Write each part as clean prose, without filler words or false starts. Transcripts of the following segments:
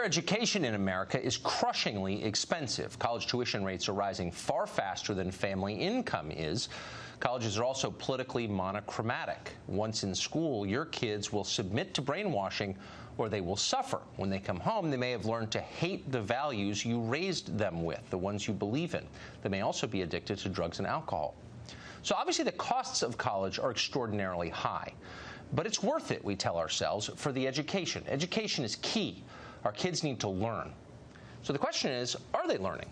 education in America is crushingly expensive. College tuition rates are rising far faster than family income is. Colleges are also politically monochromatic. Once in school, your kids will submit to brainwashing or they will suffer. When they come home, they may have learned to hate the values you raised them with, the ones you believe in. They may also be addicted to drugs and alcohol. So obviously the costs of college are extraordinarily high. But it's worth it, we tell ourselves, for the education. Education is key. Our kids need to learn. So the question is, are they learning?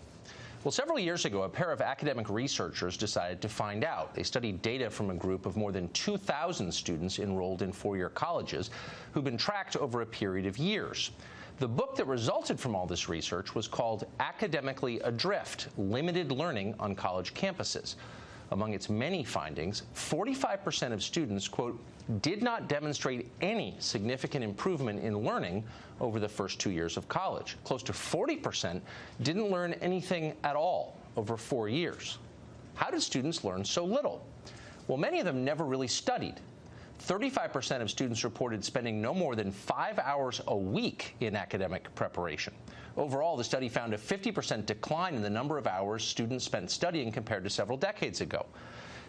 Well, several years ago, a pair of academic researchers decided to find out. They studied data from a group of more than 2,000 students enrolled in four-year colleges who've been tracked over a period of years. The book that resulted from all this research was called Academically Adrift: Limited Learning on College Campuses. Among its many findings, 45% of students, quote, did not demonstrate any significant improvement in learning over the first 2 years of college. Close to 40% didn't learn anything at all over 4 years. How did students learn so little? Well, many of them never really studied. 35% of students reported spending no more than 5 hours a week in academic preparation. Overall, the study found a 50% decline in the number of hours students spent studying compared to several decades ago.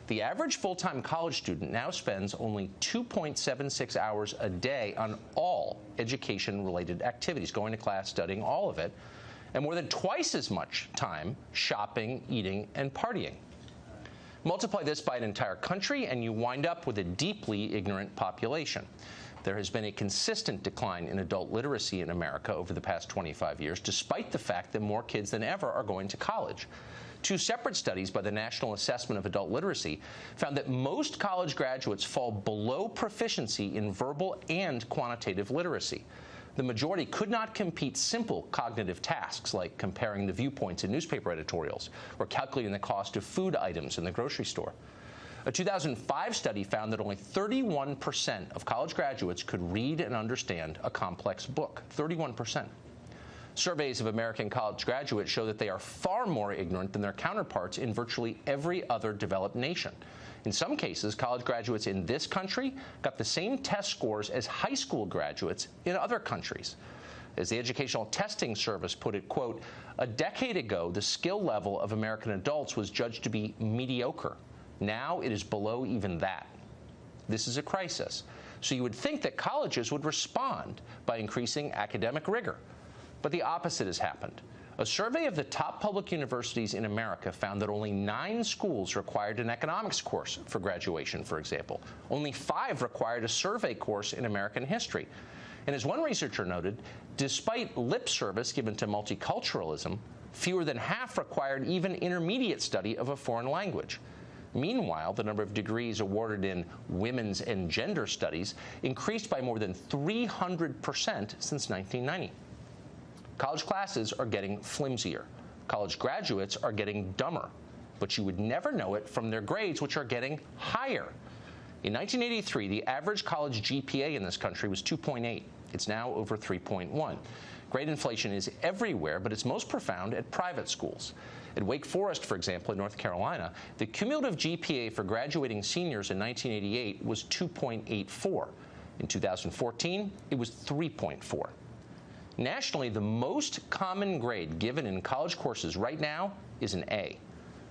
The average full-time college student now spends only 2.76 hours a day on all education-related activities, going to class, studying, all of it, and more than twice as much time shopping, eating, and partying. Multiply this by an entire country, and you wind up with a deeply ignorant population. There has been a consistent decline in adult literacy in America over the past 25 years, despite the fact that more kids than ever are going to college. Two separate studies by the National Assessment of Adult Literacy found that most college graduates fall below proficiency in verbal and quantitative literacy. The majority could not complete simple cognitive tasks like comparing the viewpoints in newspaper editorials or calculating the cost of food items in the grocery store. A 2005 study found that only 31% of college graduates could read and understand a complex book. 31%. Surveys of American college graduates show that they are far more ignorant than their counterparts in virtually every other developed nation. In some cases, college graduates in this country got the same test scores as high school graduates in other countries. As the Educational Testing Service put it, quote, a decade ago, the skill level of American adults was judged to be mediocre. Now it is below even that. This is a crisis. So you would think that colleges would respond by increasing academic rigor. But the opposite has happened. A survey of the top public universities in America found that only 9 schools required an economics course for graduation, for example. Only 5 required a survey course in American history. And as one researcher noted, despite lip service given to multiculturalism, fewer than half required even intermediate study of a foreign language. Meanwhile, the number of degrees awarded in women's and gender studies increased by more than 300% since 1990. College classes are getting flimsier. College graduates are getting dumber. But you would never know it from their grades, which are getting higher. In 1983, the average college GPA in this country was 2.8. It's now over 3.1. Grade inflation is everywhere, but it's most profound at private schools. At Wake Forest, for example, in North Carolina, the cumulative GPA for graduating seniors in 1988 was 2.84. In 2014, it was 3.4. Nationally, the most common grade given in college courses right now is an A.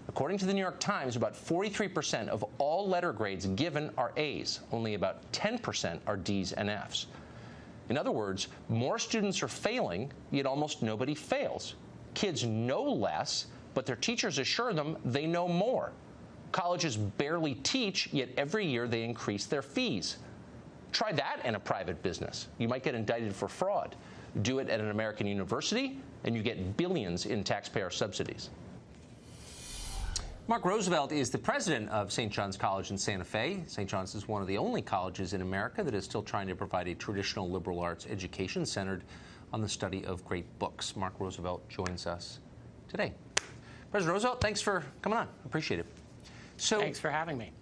According to the New York Times, about 43% of all letter grades given are A's. Only about 10% are D's and F's. In other words, more students are failing, yet almost nobody fails. Kids know less, but their teachers assure them they know more. Colleges barely teach, yet every year they increase their fees. Try that in a private business. You might get indicted for fraud. Do it at an American university, and you get billions in taxpayer subsidies. Mark Roosevelt is the president of St. John's College in Santa Fe. St. John's is one of the only colleges in America that is still trying to provide a traditional liberal arts education centered on the study of great books. Mark Roosevelt joins us today. President Roosevelt, thanks for coming on. Appreciate it. So, thanks for having me.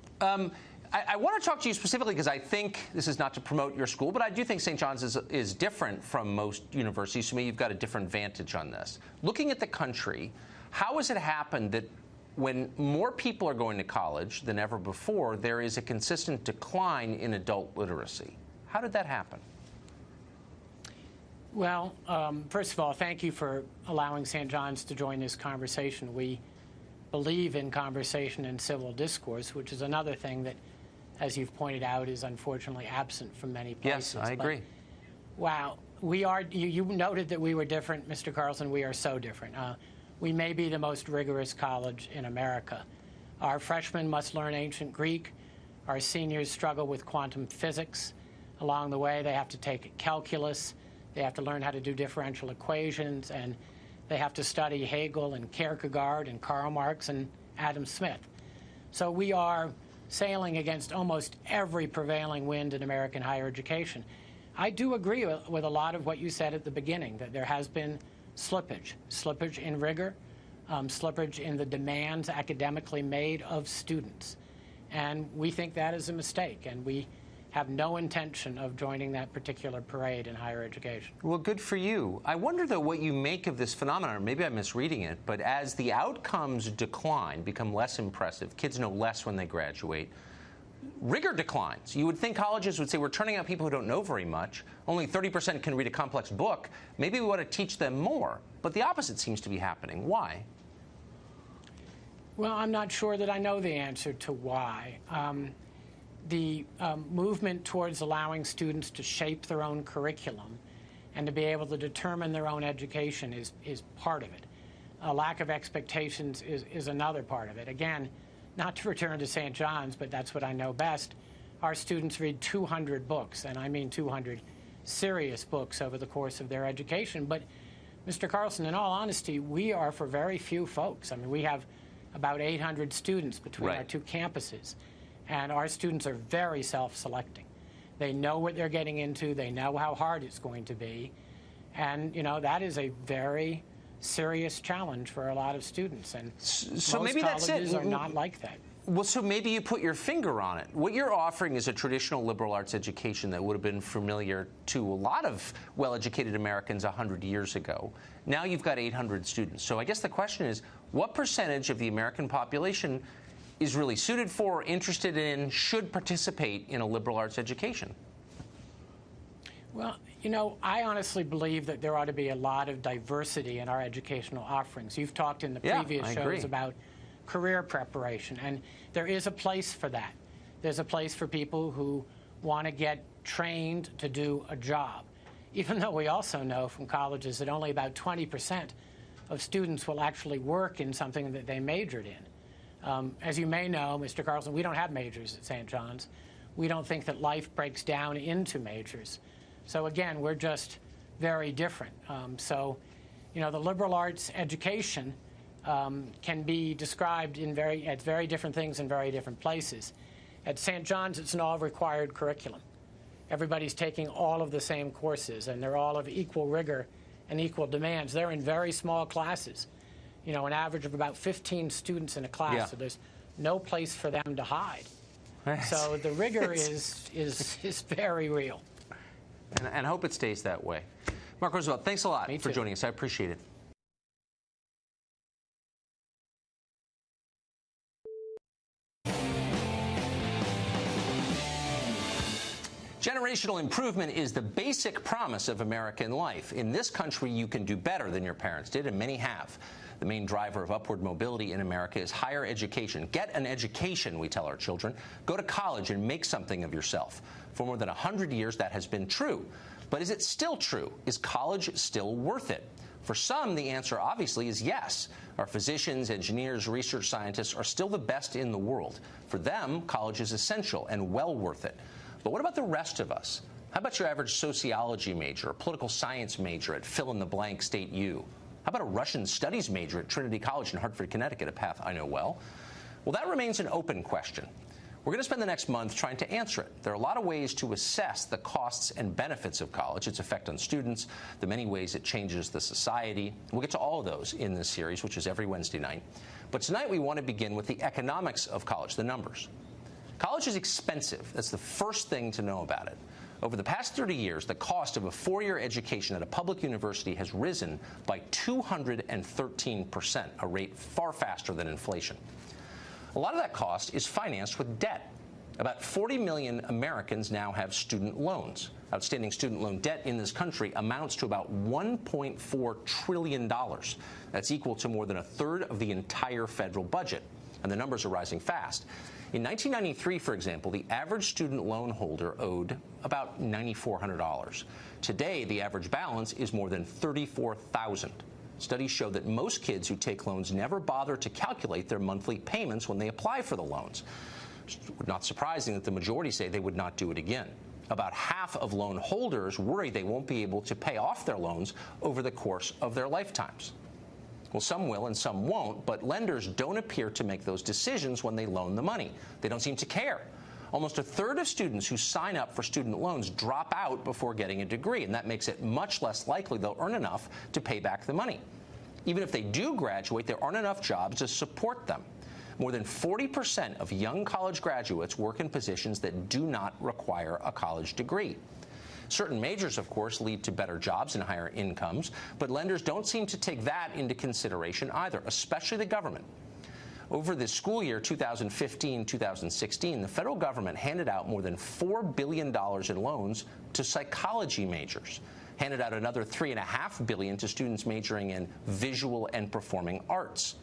I want to talk to you specifically because I think this is not to promote your school, but I do think St. John's is different from most universities. So maybe you've got a different vantage on this. Looking at the country, how has it happened that when more people are going to college than ever before, there is a consistent decline in adult literacy? How did that happen? Well, first of all, thank you for allowing St. John's to join this conversation. We believe in conversation and civil discourse, which is another thing that, as you've pointed out, is unfortunately absent from many places. Yes, I agree. Wow. We are, you noted that we were different, Mr. Carlson. We are so different. We may be the most rigorous college in America. Our freshmen must learn ancient Greek. Our seniors struggle with quantum physics. Along the way, they have to take calculus. They have to learn how to do differential equations, and they have to study Hegel and Kierkegaard and Karl Marx and Adam Smith. So we are sailing against almost every prevailing wind in American higher education. I do agree with a lot of what you said at the beginning, that there has been slippage in rigor, slippage in the demands academically made of students. And we think that is a mistake, and we have no intention of joining that particular parade in higher education. Well, good for you. I wonder, though, what you make of this phenomenon, or maybe I'm misreading it, but as the outcomes decline, become less impressive, kids know less when they graduate, rigor declines. You would think colleges would say, we're turning out people who don't know very much. Only 30% can read a complex book. Maybe we want to teach them more. But the opposite seems to be happening. Why? Well, I'm not sure that I know the answer to why. The movement towards allowing students to shape their own curriculum and to be able to determine their own education is part of it. A lack of expectations is another part of it. Again, not to return to St. John's, but that's what I know best. Our students read 200 books, and I mean 200 serious books over the course of their education. But, Mr. Carlson, in all honesty, we are for very few folks. I mean, we have about 800 students between our two campuses, and our students are very self-selecting. They know what they're getting into. They know how hard it's going to be. And, you know, that is a very serious challenge for a lot of students, and so most maybe colleges that's it. are not like that. Well, so maybe you put your finger on it. What you're offering is a traditional liberal arts education that would have been familiar to a lot of well-educated Americans 100 years ago. Now you've got 800 students. So I guess the question is, what percentage of the American population is really suited for, interested in, should participate in a liberal arts education? Well, you know, I honestly believe that there ought to be a lot of diversity in our educational offerings. You've talked in the previous shows about career preparation, and there is a place for that. There's a place for people who want to get trained to do a job, even though we also know from colleges that only about 20% of students will actually work in something that they majored in. As you may know, Mr. Carlson, we don't have majors at St. John's. We don't think that life breaks down into majors. So again, we're just very different. So, you know, the liberal arts education can be described as very different things in very different places. At St. John's, it's an all-required curriculum. Everybody's taking all of the same courses, and they're all of equal rigor and equal demands. They're in very small classes, you know, an average of about 15 students in a class, so there's no place for them to hide. So the rigor is very real. And I hope it stays that way. Mark Roosevelt, thanks a lot for joining us. I appreciate it. Generational improvement is the basic promise of American life. In this country, you can do better than your parents did, and many have. The main driver of upward mobility in America is higher education. Get an education, we tell our children. Go to college and make something of yourself. For more than 100 years, that has been true. But is it still true? Is college still worth it? For some, the answer obviously is yes. Our physicians, engineers, research scientists are still the best in the world. For them, college is essential and well worth it. But what about the rest of us? How about your average sociology major or political science major at fill-in-the-blank state U? How about a Russian studies major at Trinity College in Hartford, Connecticut, a path I know well? Well, that remains an open question. We're going to spend the next month trying to answer it. There are a lot of ways to assess the costs and benefits of college, its effect on students, the many ways it changes the society. We'll get to all of those in this series, which is every Wednesday night. But tonight we want to begin with the economics of college, the numbers. College is expensive. That's the first thing to know about it. Over the past 30 years, the cost of a four-year education at a public university has risen by 213%, a rate far faster than inflation. A lot of that cost is financed with debt. About 40 million Americans now have student loans. Outstanding student loan debt in this country amounts to about $1.4 trillion. That's equal to more than a third of the entire federal budget, and the numbers are rising fast. In 1993, for example, the average student loan holder owed about $9,400. Today, the average balance is more than $34,000. Studies show that most kids who take loans never bother to calculate their monthly payments when they apply for the loans. It's not surprising that the majority say they would not do it again. About half of loan holders worry they won't be able to pay off their loans over the course of their lifetimes. Well, some will and some won't, but lenders don't appear to make those decisions when they loan the money. They don't seem to care. Almost a third of students who sign up for student loans drop out before getting a degree, and that makes it much less likely they'll earn enough to pay back the money. Even if they do graduate, there aren't enough jobs to support them. More than 40% of young college graduates work in positions that do not require a college degree. Certain majors, of course, lead to better jobs and higher incomes, but lenders don't seem to take that into consideration either, especially the government. Over the school year 2015-2016, the federal government handed out more than $4 billion in loans to psychology majors, handed out another $3.5 billion to students majoring in visual and performing arts.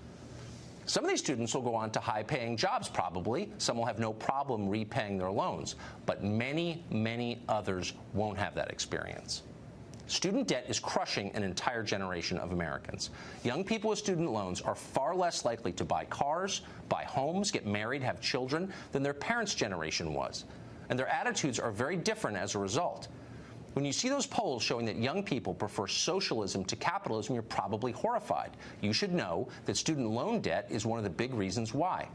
Some of these students will go on to high-paying jobs, probably. Some will have no problem repaying their loans. But many, many others won't have that experience. Student debt is crushing an entire generation of Americans. Young people with student loans are far less likely to buy cars, buy homes, get married, have children than their parents' generation was. And their attitudes are very different as a result. When you see those polls showing that young people prefer socialism to capitalism, you're probably horrified. You should know that student loan debt is one of the big reasons why.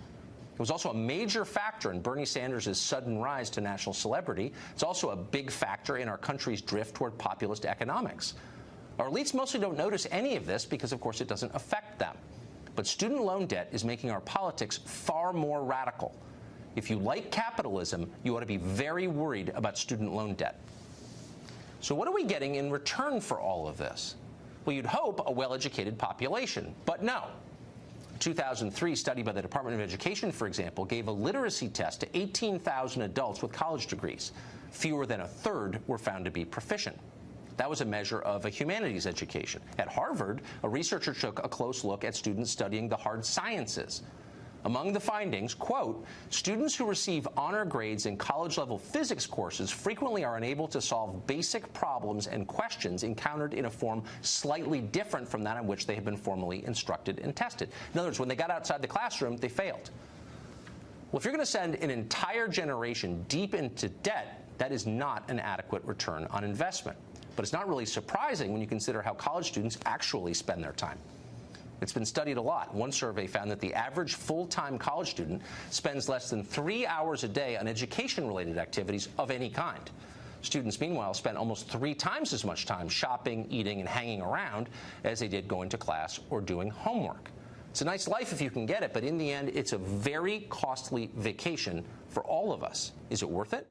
It was also a major factor in Bernie Sanders' sudden rise to national celebrity. It's also a big factor in our country's drift toward populist economics. Our elites mostly don't notice any of this because, of course, it doesn't affect them. But student loan debt is making our politics far more radical. If you like capitalism, you ought to be very worried about student loan debt. So what are we getting in return for all of this? Well, you'd hope a well-educated population, but no. A 2003 study by the Department of Education, for example, gave a literacy test to 18,000 adults with college degrees. Fewer than a third were found to be proficient. That was a measure of a humanities education. At Harvard, a researcher took a close look at students studying the hard sciences. Among the findings, quote, students who receive honor grades in college-level physics courses frequently are unable to solve basic problems and questions encountered in a form slightly different from that in which they have been formally instructed and tested. In other words, when they got outside the classroom, they failed. Well, if you're going to send an entire generation deep into debt, that is not an adequate return on investment. But it's not really surprising when you consider how college students actually spend their time. It's been studied a lot. One survey found that the average full-time college student spends less than 3 hours a day on education-related activities of any kind. Students, meanwhile, spend almost 3 times as much time shopping, eating, and hanging around as they did going to class or doing homework. It's a nice life if you can get it, but in the end, it's a very costly vacation for all of us. Is it worth it?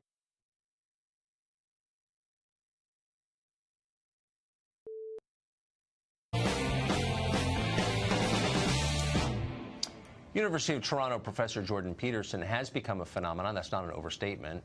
University of Toronto professor Jordan Peterson has become a phenomenon. That's not an overstatement.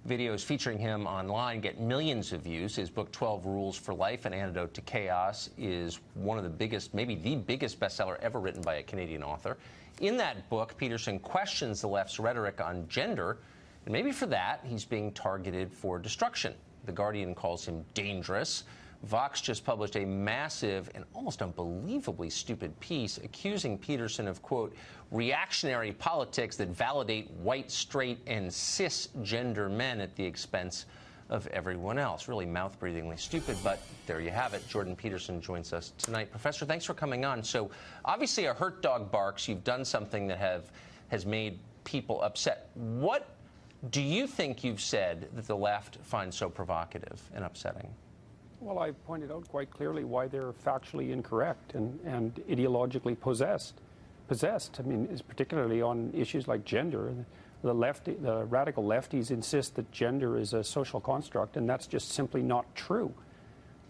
Videos featuring him online get millions of views. His book, 12 Rules for Life, An Antidote to Chaos, is one of the biggest, maybe the biggest bestseller ever written by a Canadian author. In that book, Peterson questions the left's rhetoric on gender, and maybe for that, he's being targeted for destruction. The Guardian calls him dangerous. Vox just published a massive and almost unbelievably stupid piece accusing Peterson of, quote, reactionary politics that validate white, straight, and cisgender men at the expense of everyone else. Really mouth-breathingly stupid, but there you have it. Jordan Peterson joins us tonight. Professor, thanks for coming on. So obviously a hurt dog barks. You've done something that has made people upset. What do you think you've said that the left finds so provocative and upsetting? Well, I pointed out quite clearly why they're factually incorrect and ideologically possessed. I mean, is particularly on issues like gender. The radical lefties insist that gender is a social construct, and that's just simply not true.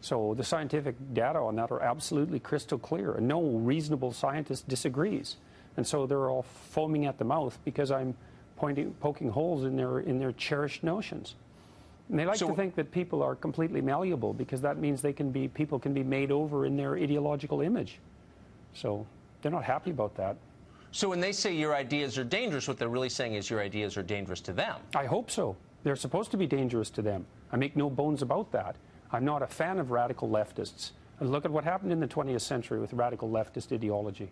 So the scientific data on that are absolutely crystal clear, and no reasonable scientist disagrees. And so they're all foaming at the mouth because I'm poking holes in their cherished notions. And they like to think that people are completely malleable because that means people can be made over in their ideological image. So they're not happy about that. So when they say your ideas are dangerous, what they're really saying is your ideas are dangerous to them. I hope so. They're supposed to be dangerous to them. I make no bones about that. I'm not a fan of radical leftists. Look at what happened in the 20th century with radical leftist ideology.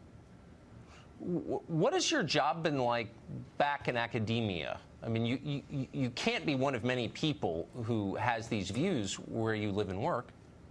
What has your job been like back in academia? I mean, you can't be one of many people who has these views where you live and work.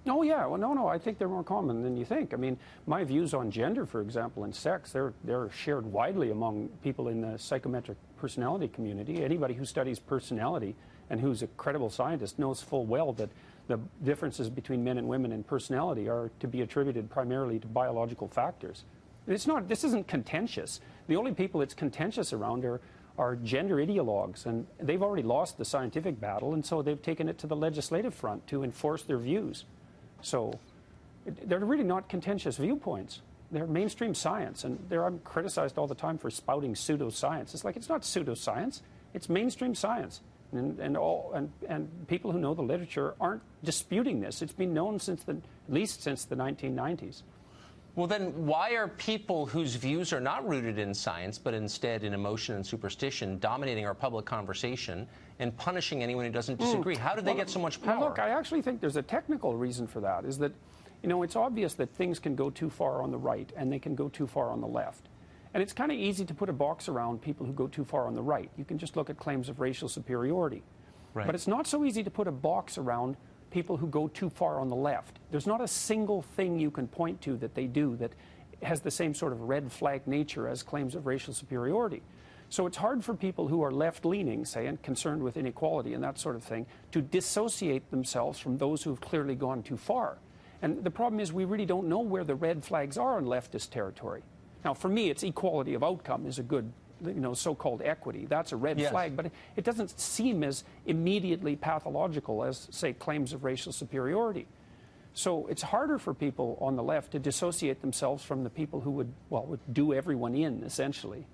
Oh, yeah. Well, no, I think they're more common than you think. I mean, my views on gender, for example, and sex, they're shared widely among people in the psychometric personality community. Anybody who studies personality and who's a credible scientist knows full well that the differences between men and women in personality are to be attributed primarily to biological factors. This isn't contentious. The only people it's contentious around are gender ideologues, and they've already lost the scientific battle, and so they've taken it to the legislative front to enforce their views. So they're really not contentious viewpoints. They're mainstream science, and I'm criticized all the time for spouting pseudoscience. It's like, it's not pseudoscience, it's mainstream science. And people who know the literature aren't disputing this. It's been known at least since the 1990s. Well, then why are people whose views are not rooted in science, but instead in emotion and superstition, dominating our public conversation and punishing anyone who doesn't disagree? How did they get so much power? Well, look, I actually think there's a technical reason for that, is that, it's obvious that things can go too far on the right and they can go too far on the left. And it's kind of easy to put a box around people who go too far on the right. You can just look at claims of racial superiority. Right. But it's not so easy to put a box around people who go too far on the left. There's not a single thing you can point to that they do that has the same sort of red flag nature as claims of racial superiority. So it's hard for people who are left-leaning, say, and concerned with inequality and that sort of thing, to dissociate themselves from those who've clearly gone too far. And the problem is we really don't know where the red flags are in leftist territory. Now, for me, it's equality of outcome is a good, so-called equity. That's a red flag, but it doesn't seem as immediately pathological as, say, claims of racial superiority. So it's harder for people on the left to dissociate themselves from the people who would do everyone in, essentially.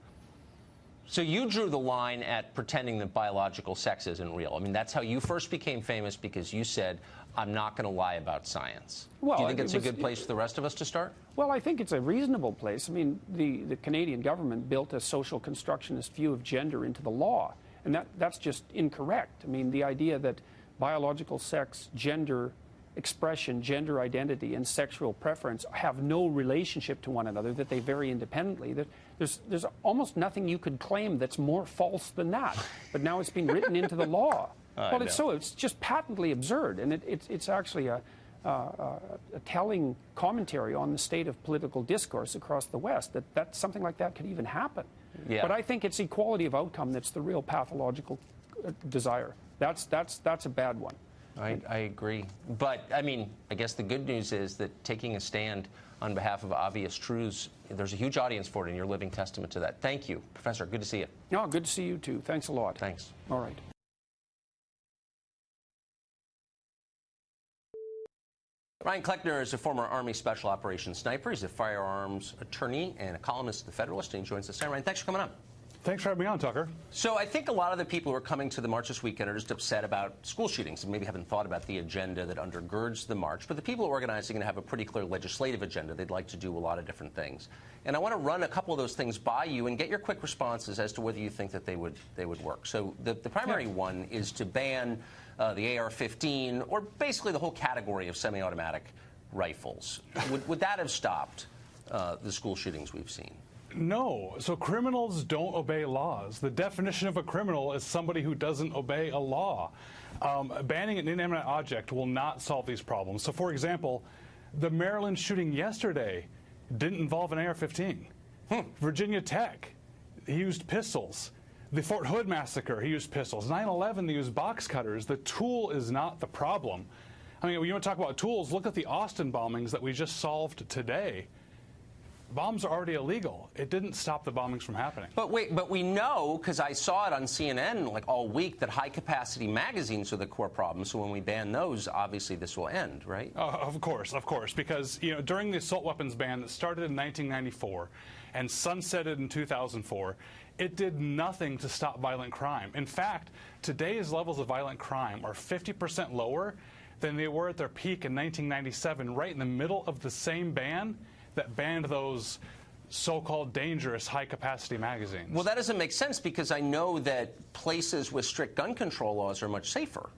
So you drew the line at pretending that biological sex isn't real. I mean, that's how you first became famous, because you said, I'm not going to lie about science. Well, do you think it's a good place for the rest of us to start? Well, I think it's a reasonable place. I mean, the Canadian government built a social constructionist view of gender into the law, and that's just incorrect. I mean, the idea that biological sex, gender expression, gender identity, and sexual preference have no relationship to one another, that they vary independently, that there's almost nothing you could claim that's more false than that. But now it's been written into the law. Well, it's just patently absurd, and it's actually a telling commentary on the state of political discourse across the West, that something like that could even happen. Yeah. But I think it's equality of outcome that's the real pathological desire. That's a bad one. I agree. But, I mean, I guess the good news is that taking a stand on behalf of obvious truths, there's a huge audience for it, and you're living testament to that. Thank you, Professor. Good to see you. No, good to see you, too. Thanks a lot. Thanks. All right. Ryan Kleckner is a former Army Special Operations sniper. He's a firearms attorney and a columnist at The Federalist, and he joins us. Ryan, thanks for coming on. Thanks for having me on, Tucker. So I think a lot of the people who are coming to the march this weekend are just upset about school shootings and maybe haven't thought about the agenda that undergirds the march. But the people organizing have a pretty clear legislative agenda. They'd like to do a lot of different things. And I want to run a couple of those things by you and get your quick responses as to whether you think that they would work. So the primary one is to ban the AR-15, or basically the whole category of semi-automatic rifles. Would that have stopped the school shootings we've seen? No. So criminals don't obey laws. The definition of a criminal is somebody who doesn't obey a law. Banning an inanimate object will not solve these problems. So, for example, the Maryland shooting yesterday didn't involve an AR-15. Virginia Tech, he used pistols. The Fort Hood massacre, he used pistols. 9/11, they used box cutters. The tool is not the problem. I mean, when you want to talk about tools, look at the Austin bombings that we just solved today. bombs are already illegal. It didn't stop the bombings from happening. But wait, but we know, because I saw it on CNN like all week, that high-capacity magazines are the core problem. So when we ban those, obviously this will end, right? Of course, because during the assault weapons ban that started in 1994 and sunsetted in 2004, it did nothing to stop violent crime. In fact, today's levels of violent crime are 50% lower than they were at their peak in 1997, right in the middle of the same ban that banned those so-called dangerous high-capacity magazines. Well, that doesn't make sense, because I know that places with strict gun control laws are much safer.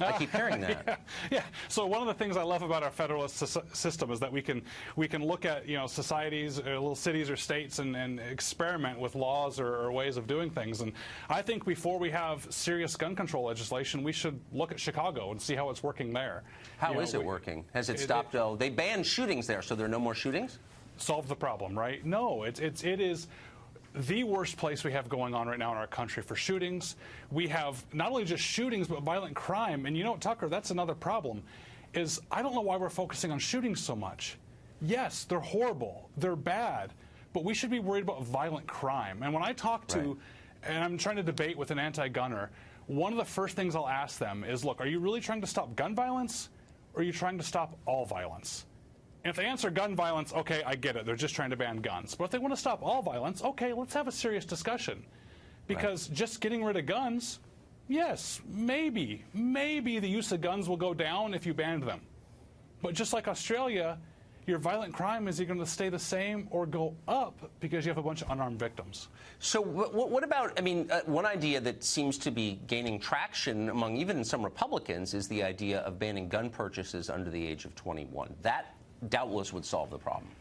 I keep hearing that. Yeah. So one of the things I love about our federalist system is that we can look at societies, or little cities or states, and experiment with laws or ways of doing things. And I think before we have serious gun control legislation, we should look at Chicago and see how it's working there. How is it working? Has it stopped? They banned shootings there, so there are no more shootings? Solve the problem, right? No, it is the worst place we have going on right now in our country for shootings. We have not only just shootings, but violent crime. And Tucker, that's another problem, is I don't know why we're focusing on shootings so much. Yes, they're horrible, they're bad, but we should be worried about violent crime. And when I talk to, and I'm trying to debate with an anti-gunner, one of the first things I'll ask them is, look, are you really trying to stop gun violence, or are you trying to stop all violence? And if they answer gun violence, okay, I get it. They're just trying to ban guns. But if they want to stop all violence, okay, let's have a serious discussion. Because just getting rid of guns, yes, maybe the use of guns will go down if you banned them. But just like Australia, your violent crime is either going to stay the same or go up because you have a bunch of unarmed victims. So what about, one idea that seems to be gaining traction among even some Republicans is the idea of banning gun purchases under the age of 21. That doubtless would solve the problem.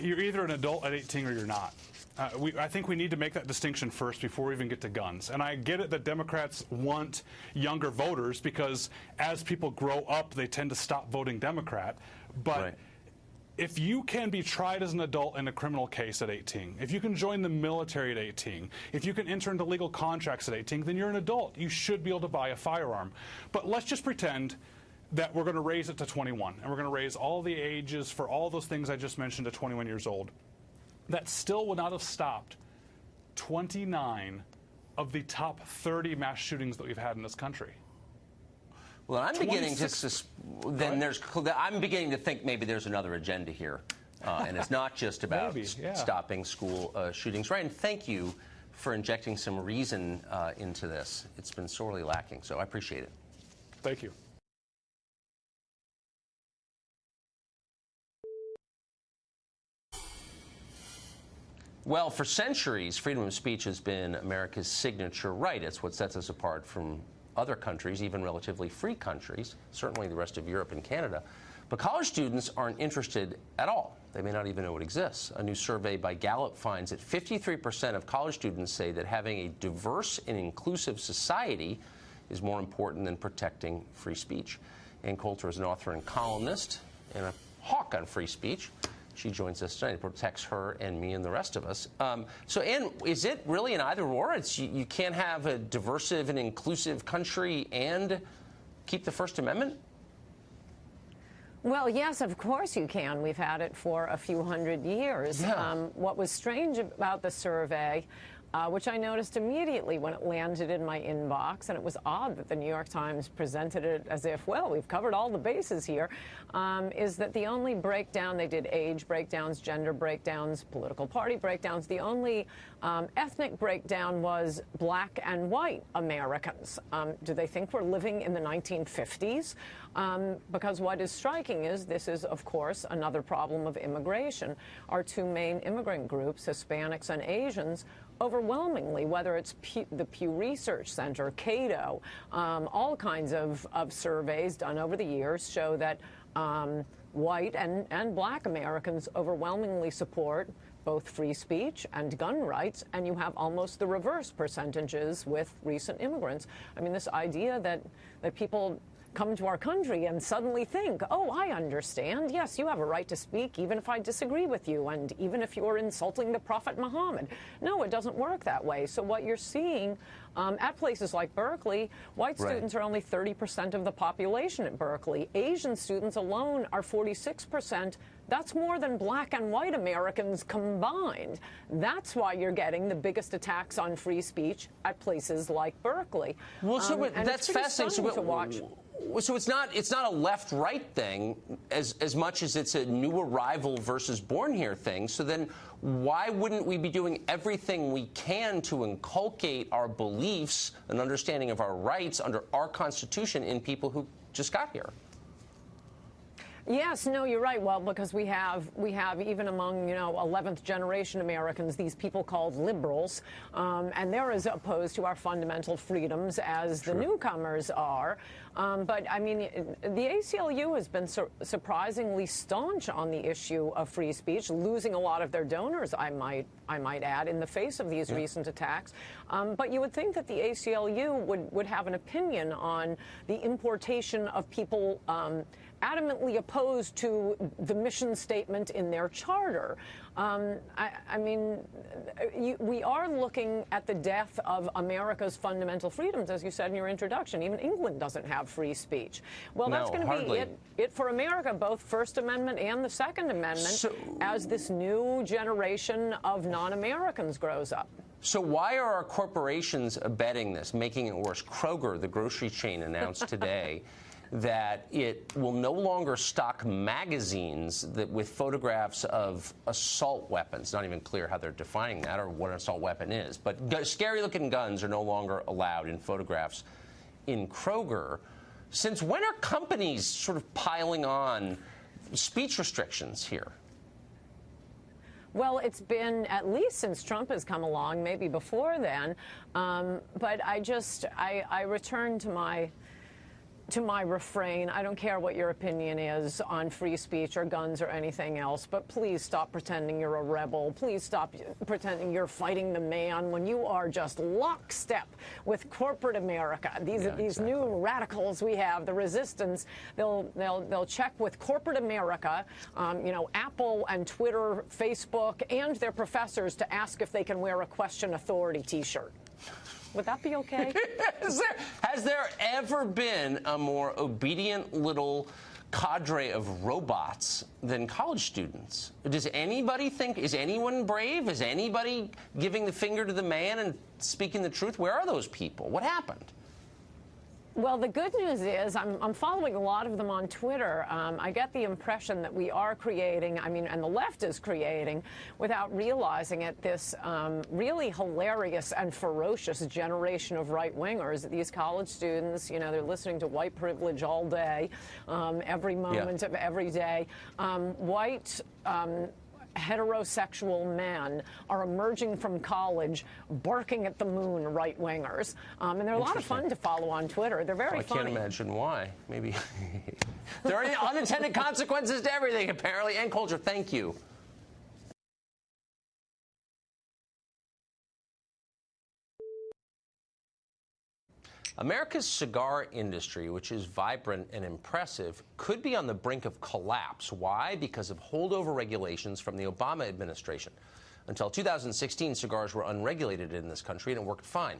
You're either an adult at 18 or you're not. I think we need to make that distinction first before we even get to guns. And I get it that Democrats want younger voters because as people grow up, they tend to stop voting Democrat. But if you can be tried as an adult in a criminal case at 18, if you can join the military at 18, if you can enter into legal contracts at 18, then you're an adult. You should be able to buy a firearm. But let's just pretend that we're going to raise it to 21, and we're going to raise all the ages for all those things I just mentioned to 21 years old. That still would not have stopped 29 of the top 30 mass shootings that we've had in this country. Well, I'm beginning to think maybe there's another agenda here, and it's not just about stopping school shootings. Ryan, thank you for injecting some reason into this. It's been sorely lacking, so I appreciate it. Thank you. Well, for centuries, freedom of speech has been America's signature right. It's what sets us apart from other countries, even relatively free countries, certainly the rest of Europe and Canada. But college students aren't interested at all. They may not even know it exists. A new survey by Gallup finds that 53% of college students say that having a diverse and inclusive society is more important than protecting free speech. Ann Coulter is an author and columnist and a hawk on free speech. She joins us tonight. It protects her and me and the rest of us. So, Ann, is it really an either-or? You can't have a diverse and inclusive country and keep the First Amendment? Well, yes, of course you can. We've had it for a few hundred years. Yeah. What was strange about the survey, which I noticed immediately when it landed in my inbox, and it was odd that the New York Times presented it as if, well, we've covered all the bases here, is that the only breakdown, they did age breakdowns, gender breakdowns, political party breakdowns, the only ethnic breakdown was black and white Americans. Do they think we're living in the 1950s? Because what is striking is this is, of course, another problem of immigration. Our two main immigrant groups, Hispanics and Asians, overwhelmingly, whether it's the Pew Research Center, Cato, all kinds of surveys done over the years show that white and black Americans overwhelmingly support both free speech and gun rights, and you have almost the reverse percentages with recent immigrants. I mean, this idea that people come to our country and suddenly think, oh, I understand. Yes, you have a right to speak even if I disagree with you and even if you're insulting the Prophet Muhammad. No, it doesn't work that way. So what you're seeing at places like Berkeley, white students are only 30% of the population at Berkeley. Asian students alone are 46%. That's more than black and white Americans combined. That's why you're getting the biggest attacks on free speech at places like Berkeley. Well, so that's fascinating to watch. So it's not a left-right thing as much as it's a new arrival versus born here thing. So then why wouldn't we be doing everything we can to inculcate our beliefs and understanding of our rights under our Constitution in people who just got here? Yes, no, you're right. Well, because we have even among 11th generation Americans these people called liberals, and they're as opposed to our fundamental freedoms as the newcomers are. But I mean, the ACLU has been surprisingly staunch on the issue of free speech, losing a lot of their donors, I might add, in the face of these recent attacks. But you would think that the ACLU would have an opinion on the importation of people adamantly opposed to the mission statement in their charter. I mean, we are looking at the death of America's fundamental freedoms, as you said in your introduction. Even England doesn't have free speech. Well, that's going to be it for America, both First Amendment and the Second Amendment, as this new generation of non-Americans grows up. So why are our corporations abetting this, making it worse? Kroger, the grocery chain, announced today that it will no longer stock magazines with photographs of assault weapons. Not even clear how they're defining that or what an assault weapon is. But scary-looking guns are no longer allowed in photographs in Kroger. Since when are companies sort of piling on speech restrictions here? Well, it's been at least since Trump has come along, maybe before then. But I return to my refrain. I don't care what your opinion is on free speech or guns or anything else, but please stop pretending you're a rebel. Please stop pretending you're fighting the man when you are just lockstep with corporate America. These new radicals we have, the resistance, they'll check with corporate America, Apple and Twitter, Facebook, and their professors to ask if they can wear a Question Authority T-shirt. Would that be okay? Has there ever been a more obedient little cadre of robots than college students? Does anybody think, is anyone brave? Is anybody giving the finger to the man and speaking the truth? Where are those people? What happened? Well, the good news is I'm following a lot of them on Twitter. I get the impression that we are creating, and the left is creating, without realizing it, this really hilarious and ferocious generation of right-wingers. These college students, they're listening to white privilege all day, every moment of every day. White heterosexual men are emerging from college barking at the moon, right-wingers. And they're a lot of fun to follow on Twitter. They're very funny. I can't imagine why. Maybe there are unintended consequences to everything, apparently. And culture, thank you. America's cigar industry, which is vibrant and impressive, could be on the brink of collapse. Why? Because of holdover regulations from the Obama administration. Until 2016, cigars were unregulated in this country, and it worked fine.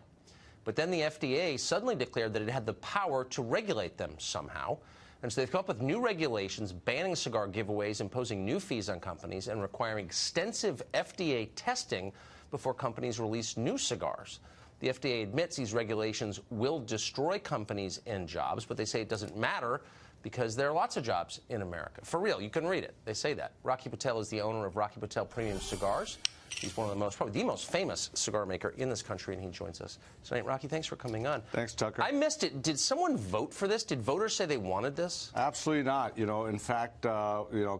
But then the FDA suddenly declared that it had the power to regulate them somehow. And so they've come up with new regulations banning cigar giveaways, imposing new fees on companies, and requiring extensive FDA testing before companies release new cigars. The FDA admits these regulations will destroy companies and jobs, but they say it doesn't matter because there are lots of jobs in America. For real, you can read it. They say that. Rocky Patel is the owner of Rocky Patel Premium Cigars. He's one of the probably the most famous cigar maker in this country, and he joins us tonight. Rocky, thanks for coming on. Thanks, Tucker. I missed it. Did someone vote for this? Did voters say they wanted this? Absolutely not. In fact,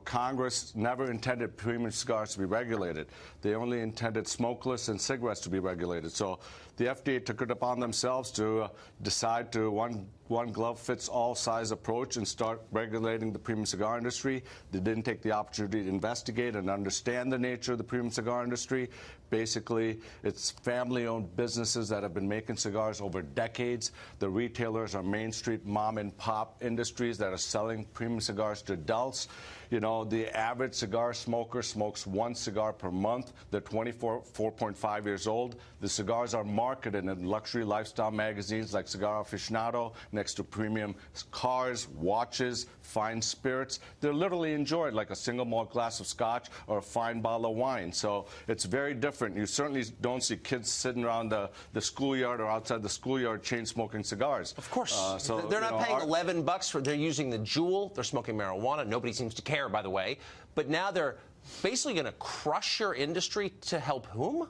Congress never intended premium cigars to be regulated. They only intended smokeless and cigarettes to be regulated. So the FDA took it upon themselves to decide to, one, one-glove-fits-all size approach and start regulating the premium cigar industry. They didn't take the opportunity to investigate and understand the nature of the premium cigar industry. Basically, it's family-owned businesses that have been making cigars over decades. The retailers are Main Street mom-and-pop industries that are selling premium cigars to adults. You know, the average cigar smoker smokes one cigar per month. They're 4.5 years old. The cigars are marketed in luxury lifestyle magazines like Cigar Aficionado, next to premium cars, watches, fine spirits. They're literally enjoyed like a single malt glass of scotch or a fine bottle of wine. So it's very different. You certainly don't see kids sitting around the schoolyard or outside the schoolyard chain smoking cigars. Of course. So they're not paying $11 for, they're using the Juul, they're smoking marijuana. Nobody seems to care, by the way. But now they're basically going to crush your industry to help whom?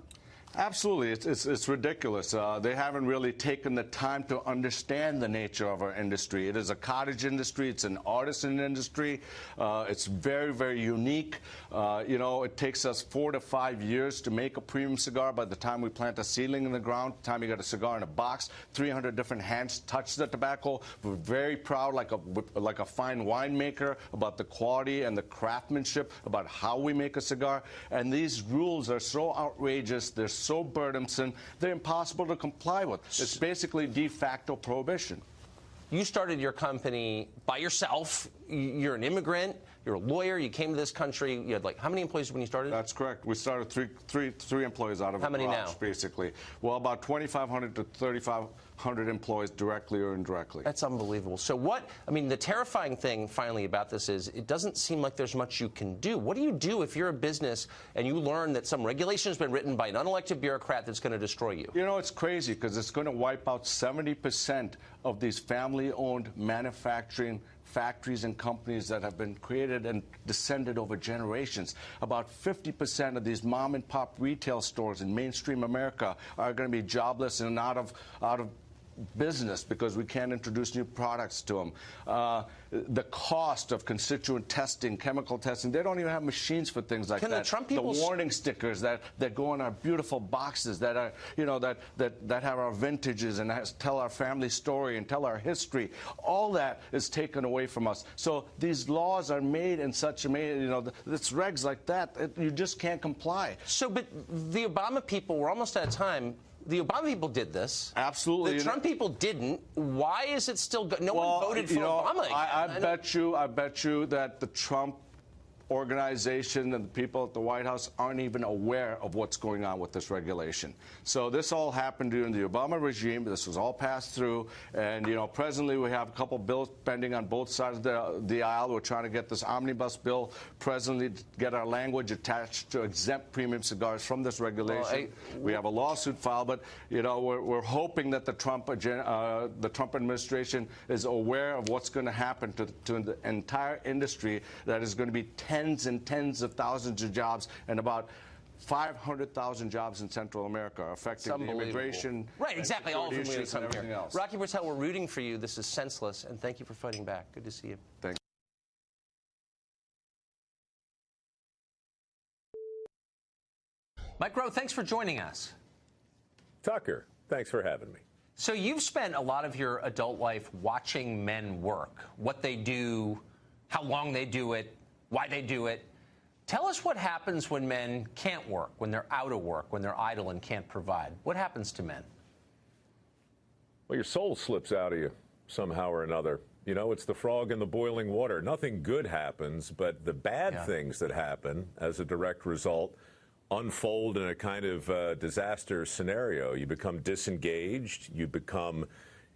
Absolutely. It's ridiculous. They haven't really taken the time to understand the nature of our industry. It is a cottage industry. It's an artisan industry. It's very, very unique. You know, it takes us 4 to 5 years to make a premium cigar. By the time we plant a seedling in the ground, the time you get a cigar in a box, 300 different hands touch the tobacco. We're very proud, like a fine winemaker, about the quality and the craftsmanship, about how we make a cigar. And these rules are so outrageous. They're so burdensome, they're impossible to comply with. It's basically de facto prohibition. You started your company by yourself. You're an immigrant. You're a lawyer. You came to this country. You had, like, how many employees when you started? That's correct. We started three employees out of how many garage, now? Basically. Well, about 2,500 to 3,500 employees directly or indirectly. That's unbelievable. So what, I mean, the terrifying thing finally about this is it doesn't seem like there's much you can do. What do you do if you're a business and you learn that some regulation has been written by an unelected bureaucrat that's going to destroy you? You know, it's crazy because it's going to wipe out 70% of these family-owned manufacturing factories and companies that have been created and descended over generations. About 50% of these mom-and-pop retail stores in mainstream America are going to be jobless and out of business because we can't introduce new products to them. The cost of constituent testing, chemical testing, they don't even have machines for things like that. The Trump people... The warning stickers that go on our beautiful boxes that are, you know, that have our vintages and tell our family story and tell our history, all that is taken away from us. So these laws are made in such a way, you know, it's regs like that, you just can't comply. So, but the Obama people, we're almost out of time. The Obama people did this. Absolutely. The Trump people didn't. Why is it still good? No one voted for Obama again. I bet you that the Trump organization and the people at the White House aren't even aware of what's going on with this regulation. So this all happened during the Obama regime. This was all passed through. And, you know, presently we have a couple bills pending on both sides of the aisle. We're trying to get this omnibus bill presently to get our language attached to exempt premium cigars from this regulation. We have a lawsuit filed, but, you know, we're hoping that the Trump administration is aware of what's going to happen to the entire industry that is going to be tens and tens of thousands of jobs and about 500,000 jobs in Central America are affecting the immigration. Right, exactly. All of them issues and everything else. Rocky Patel, we're rooting for you. This is senseless, and thank you for fighting back. Good to see you. Thank you. Mike Rowe, thanks for joining us. Tucker, thanks for having me. So you've spent a lot of your adult life watching men work, what they do, how long they do it, why they do it. Tell us what happens when men can't work, when they're out of work, when they're idle and can't provide. What happens to men? Well, your soul slips out of you somehow or another. You know, it's the frog in the boiling water. Nothing good happens, but the bad things that happen as a direct result unfold in a kind of disaster scenario. You become disengaged, you become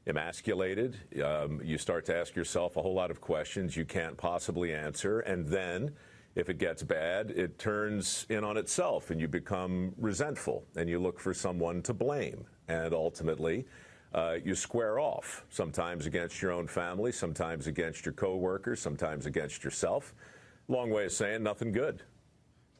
emasculated, you start to ask yourself a whole lot of questions you can't possibly answer, and then, if it gets bad, it turns in on itself, and you become resentful, and you look for someone to blame, and ultimately, you square off, sometimes against your own family, sometimes against your coworkers, sometimes against yourself. Long way of saying nothing good.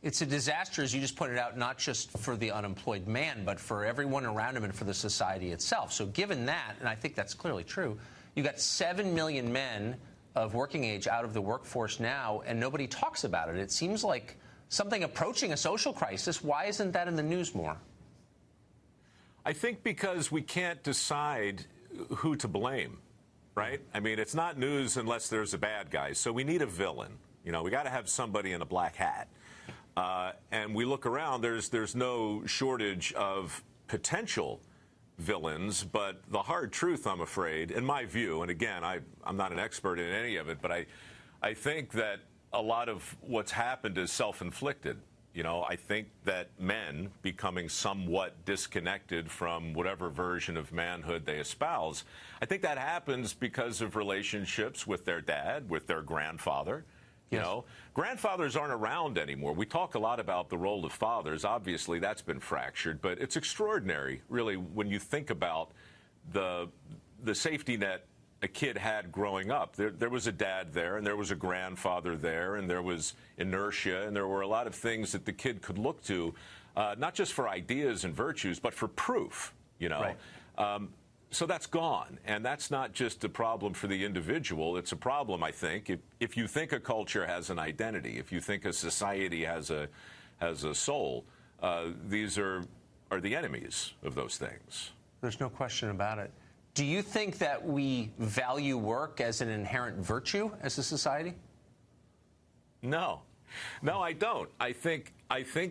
It's a disaster, as you just pointed out, not just for the unemployed man, but for everyone around him and for the society itself. So given that, and I think that's clearly true, you got 7 million men of working age out of the workforce now, and nobody talks about it. It seems like something approaching a social crisis. Why isn't that in the news more? I think because we can't decide who to blame. right? I mean, it's not news unless there's a bad guy. So we need a villain. You know, we got to have somebody in a black hat. And we look around, there's no shortage of potential villains, but the hard truth, I'm afraid, in my view, and again, I'm not an expert in any of it, but I think that a lot of what's happened is self-inflicted. You know, I think that men becoming somewhat disconnected from whatever version of manhood they espouse, I think that happens because of relationships with their dad, with their grandfather. You know, grandfathers aren't around anymore. We talk a lot about the role of fathers. Obviously, that's been fractured, but it's extraordinary, really, when you think about the safety net a kid had growing up. There was a dad there, and there was a grandfather there, and there was inertia, and there were a lot of things that the kid could look to, not just for ideas and virtues, but for proof, you know. Right. So that's gone, and that's not just a problem for the individual. It's a problem, I think, if you think a culture has an identity, if you think a society has a soul, these are the enemies of those things. There's no question about it. Do you think that we value work as an inherent virtue as a society? No, I don't. I think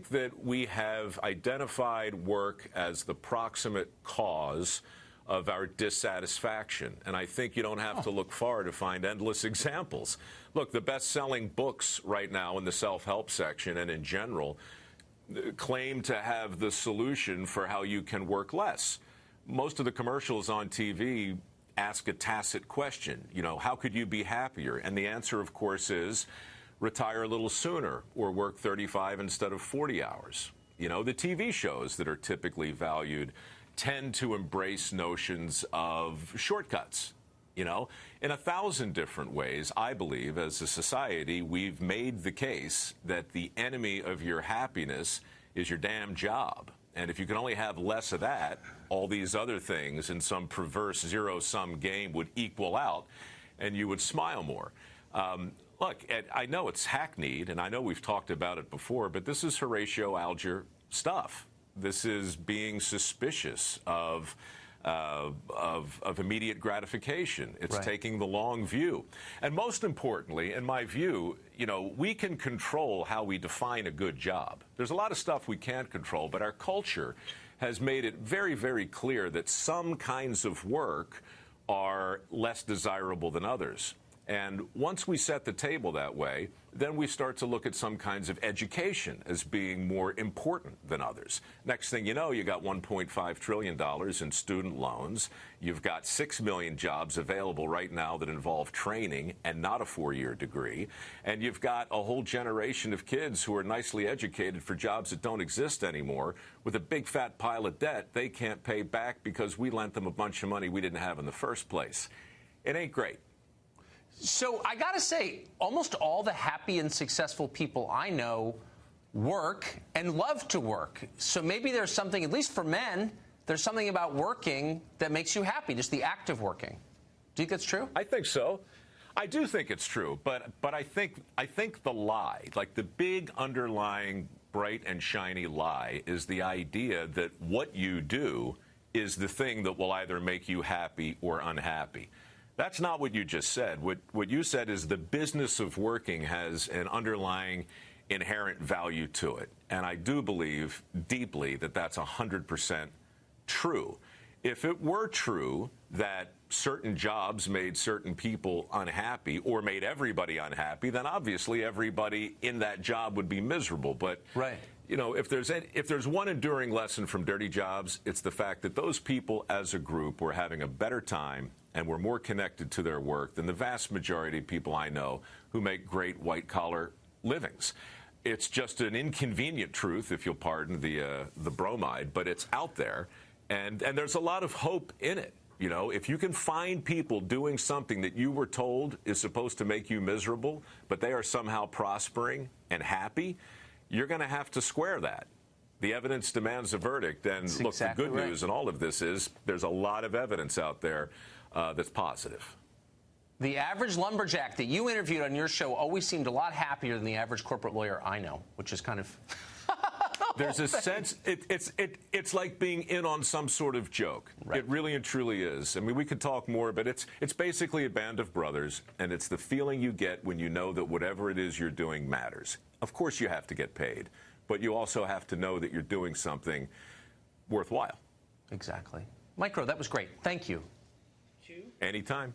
that we have identified work as the proximate cause of our dissatisfaction. And I think you don't have to look far to find endless examples. Look, the best-selling books right now in the self-help section and in general claim to have the solution for how you can work less. Most of the commercials on TV ask a tacit question, you know, how could you be happier? And the answer, of course, is retire a little sooner or work 35 instead of 40 hours. You know, the TV shows that are typically valued tend to embrace notions of shortcuts. You know, in 1,000 different ways, I believe, as a society, we've made the case that the enemy of your happiness is your damn job. And if you can only have less of that, all these other things in some perverse zero-sum game would equal out, and you would smile more. Look, I know it's hackneyed, and I know we've talked about it before, but this is Horatio Alger stuff. This is being suspicious of immediate gratification. It's right. Taking the long view. And most importantly, in my view, you know, we can control how we define a good job. There's a lot of stuff we can't control, but our culture has made it very, very clear that some kinds of work are less desirable than others. And once we set the table that way, then we start to look at some kinds of education as being more important than others. Next thing you know, you got $1.5 trillion in student loans. You've got 6 million jobs available right now that involve training and not a 4-year degree. And you've got a whole generation of kids who are nicely educated for jobs that don't exist anymore with a big fat pile of debt they can't pay back because we lent them a bunch of money we didn't have in the first place. It ain't great. So I got to say, almost all the happy and successful people I know work and love to work. So maybe there's something, at least for men, there's something about working that makes you happy, just the act of working. Do you think that's true? I think so. I do think it's true. But I think the lie, like the big underlying bright and shiny lie, is the idea that what you do is the thing that will either make you happy or unhappy. That's not what you just said. What you said is the business of working has an underlying inherent value to it. And I do believe deeply that that's 100% true. If it were true that certain jobs made certain people unhappy or made everybody unhappy, then obviously everybody in that job would be miserable. But right. You know, if there's one enduring lesson from dirty jobs, it's the fact that those people as a group were having a better time and were more connected to their work than the vast majority of people I know who make great white-collar livings. It's just an inconvenient truth, if you'll pardon the bromide, but it's out there, and there's a lot of hope in it. You know, if you can find people doing something that you were told is supposed to make you miserable, but they are somehow prospering and happy, you're going to have to square that. The evidence demands a verdict, and that's look, exactly the good news in all of this is there's a lot of evidence out there that's positive. The average lumberjack that you interviewed on your show always seemed a lot happier than the average corporate lawyer I know, which is kind of There's a sense, it's like being in on some sort of joke. Right. It really and truly is. I mean, we could talk more, but it's basically a band of brothers, and it's the feeling you get when you know that whatever it is you're doing matters. Of course you have to get paid, but you also have to know that you're doing something worthwhile. Exactly. Micro, that was great. Thank you. Anytime.